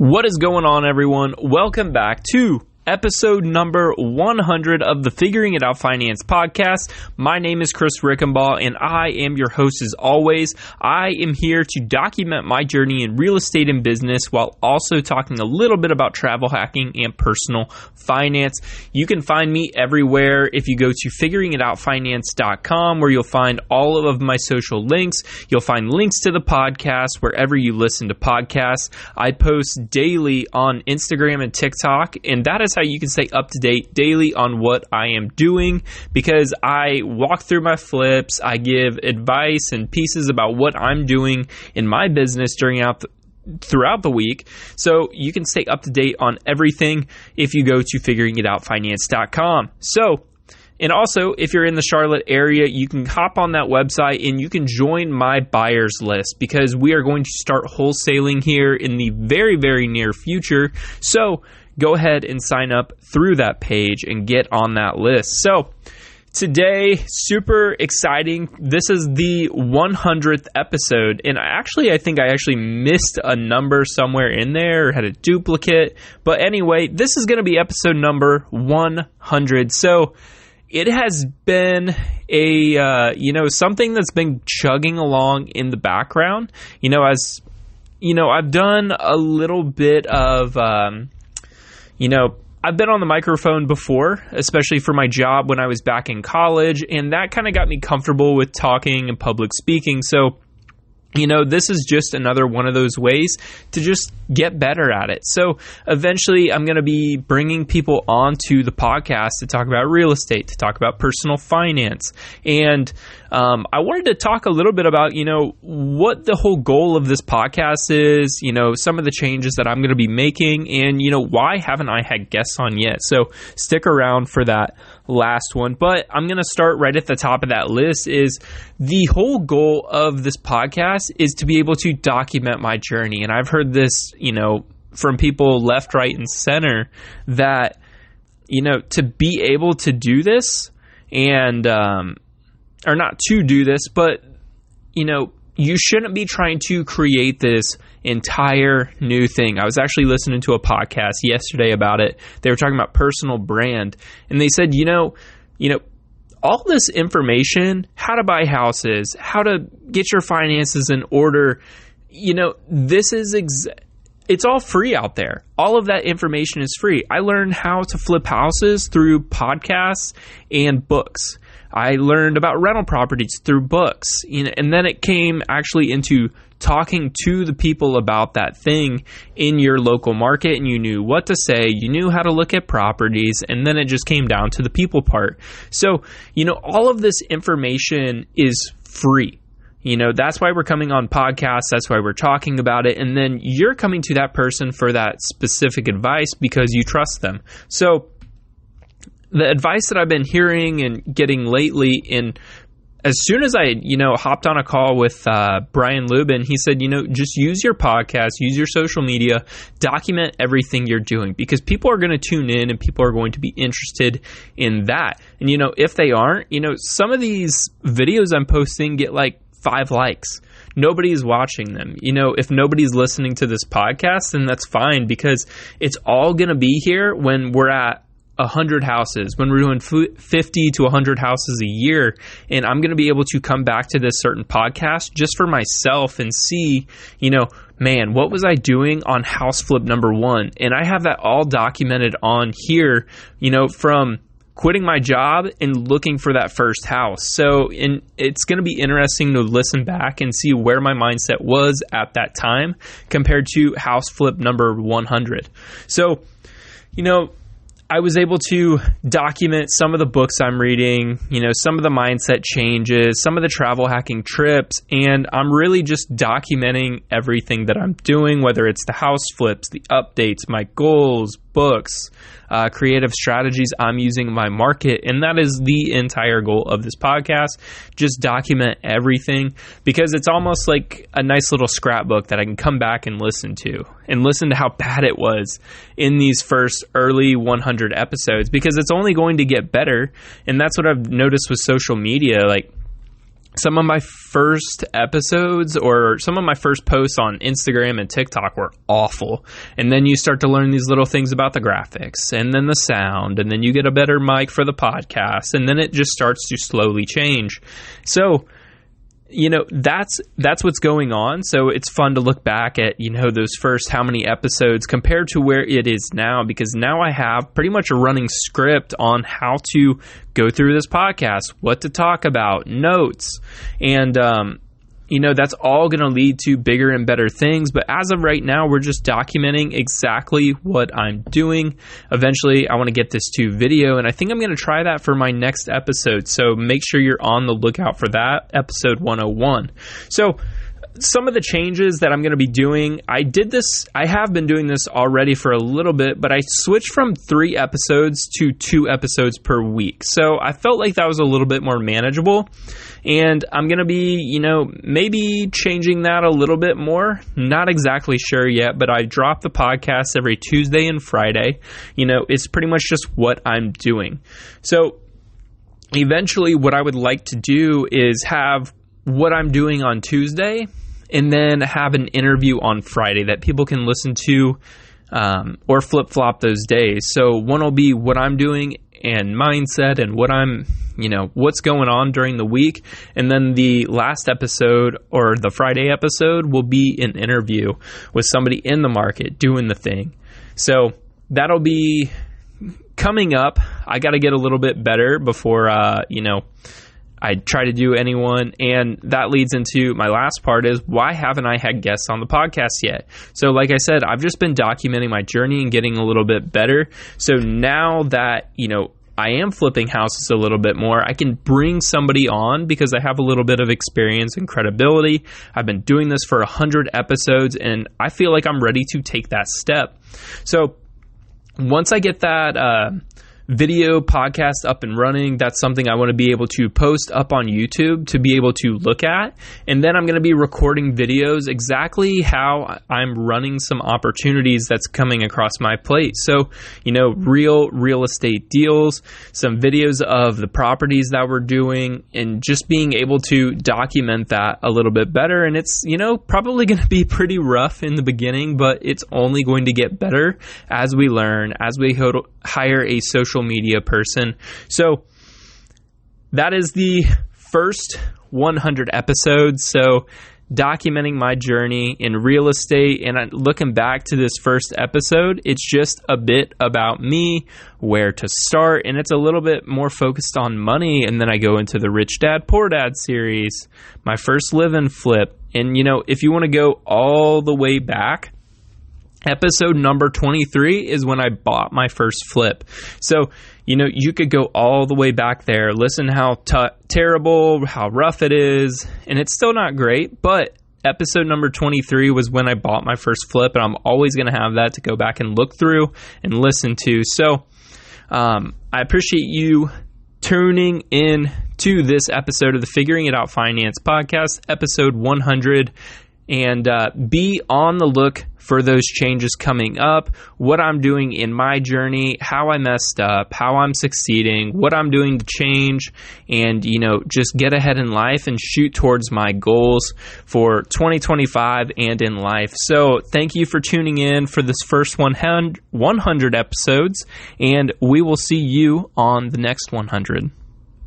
What is going on, everyone? Welcome back to episode number 100 of the Figuring It Out Finance podcast. My name is Chris Rickenbaugh, and I am your host as always. I am here to document my journey in real estate and business while also talking a little bit about travel hacking and personal finance. You can find me everywhere if you go to figuringitoutfinance.com, where you'll find all of my social links. You'll find links to the podcast wherever you listen to podcasts. I post daily on Instagram and TikTok, and that is how you can stay up to date daily on what I am doing, because I walk through my flips, I give advice and pieces about what I'm doing in my business throughout the week. So you can stay up to date on everything if you go to figuringitoutfinance.com. And also, if you're in the Charlotte area, you can hop on that website and you can join my buyers list, because we are going to start wholesaling here in the very, very near future. So go ahead and sign up through that page and get on that list. So today, super exciting. This is the 100th episode, and I think I missed a number somewhere in there, or had a duplicate. But anyway, this is going to be episode number 100. So it has been something that's been chugging along in the background. I've done a little bit of, I've been on the microphone before, especially for my job when I was back in college, and that kind of got me comfortable with talking and public speaking. So, this is just another one of those ways to just get better at it. So eventually I'm going to be bringing people onto the podcast to talk about real estate, to talk about personal finance. And I wanted to talk a little bit about, what the whole goal of this podcast is, some of the changes that I'm going to be making, and, why haven't I had guests on yet? So stick around for that last one. But I'm going to start right at the top of that list. Is the whole goal of this podcast is to be able to document my journey. And I've heard this, from people left, right, and center, that, to be able to do this, and, or not to do this, but, you shouldn't be trying to create this entire new thing. I was actually listening to a podcast yesterday about it. They were talking about personal brand, and they said, all this information, how to buy houses, how to get your finances in order, this is it's all free out there. All of that information is free. I learned how to flip houses through podcasts and books. I learned about rental properties through books, and then it came actually into talking to the people about that thing in your local market, and you knew what to say, you knew how to look at properties, and then it just came down to the people part. So, all of this information is free. That's why we're coming on podcasts. That's why we're talking about it. And then you're coming to that person for that specific advice because you trust them. So the advice that I've been hearing and getting lately, and as soon as I, hopped on a call with Brian Lubin, he said, just use your podcast, use your social media, document everything you're doing, because people are going to tune in and people are going to be interested in that. And, if they aren't, some of these videos I'm posting get like 5 likes. Nobody's watching them. If nobody's listening to this podcast, then that's fine, because it's all going to be here when we're at 100 houses, when we're doing 50 to 100 houses a year. And I'm going to be able to come back to this certain podcast just for myself and see, man, what was I doing on house flip number 1? And I have that all documented on here, from quitting my job and looking for that first house. So it's going to be interesting to listen back and see where my mindset was at that time compared to house flip number 100. So, I was able to document some of the books I'm reading, some of the mindset changes, some of the travel hacking trips, and I'm really just documenting everything that I'm doing, whether it's the house flips, the updates, my goals, books, creative strategies I'm using in my market. And that is the entire goal of this podcast. Just document everything, because it's almost like a nice little scrapbook that I can come back and listen to how bad it was in these first early 100 episodes, because it's only going to get better. And that's what I've noticed with social media. Like, some of my first episodes or some of my first posts on Instagram and TikTok were awful. And then you start to learn these little things about the graphics and then the sound, and then you get a better mic for the podcast, and then it just starts to slowly change. So, that's what's going on. So it's fun to look back at, those first how many episodes compared to where it is now, because now I have pretty much a running script on how to go through this podcast, what to talk about, notes, and that's all going to lead to bigger and better things. But as of right now, we're just documenting exactly what I'm doing. Eventually, I want to get this to video, and I think I'm going to try that for my next episode. So make sure you're on the lookout for that, episode 101. So some of the changes that I'm going to be doing, I have been doing this already for a little bit, but I switched from 3 episodes to 2 episodes per week. So I felt like that was a little bit more manageable, and I'm going to be, maybe changing that a little bit more. Not exactly sure yet, but I drop the podcast every Tuesday and Friday. It's pretty much just what I'm doing. So eventually what I would like to do is have what I'm doing on Tuesday and then have an interview on Friday that people can listen to or flip-flop those days. So one will be what I'm doing and mindset and what I'm, what's going on during the week. And then the last episode or the Friday episode will be an interview with somebody in the market doing the thing. So that'll be coming up. I got to get a little bit better before, I try to do anyone. And that leads into my last part is, why haven't I had guests on the podcast yet? So like I said, I've just been documenting my journey and getting a little bit better. So now that, I am flipping houses a little bit more, I can bring somebody on because I have a little bit of experience and credibility. I've been doing this for 100 episodes, and I feel like I'm ready to take that step. So once I get that video podcast up and running, that's something I want to be able to post up on YouTube to be able to look at. And then I'm going to be recording videos exactly how I'm running some opportunities that's coming across my plate. So, real estate deals, some videos of the properties that we're doing, and just being able to document that a little bit better. And it's, probably going to be pretty rough in the beginning, but it's only going to get better as we learn, as we hire a social media person. So that is the first 100 episodes. So documenting my journey in real estate, and looking back to this first episode, it's just a bit about me, where to start, and it's a little bit more focused on money. And then I go into the Rich Dad Poor Dad series, my first live and flip. And if you want to go all the way back, episode number 23 is when I bought my first flip. So, you could go all the way back there, listen how terrible, how rough it is, and it's still not great, but episode number 23 was when I bought my first flip, and I'm always going to have that to go back and look through and listen to. So, I appreciate you tuning in to this episode of the Figuring It Out Finance podcast, episode 100. And be on the look for those changes coming up, what I'm doing in my journey, how I messed up, how I'm succeeding, what I'm doing to change, and, just get ahead in life and shoot towards my goals for 2025 and in life. So thank you for tuning in for this first 100 episodes, and we will see you on the next 100.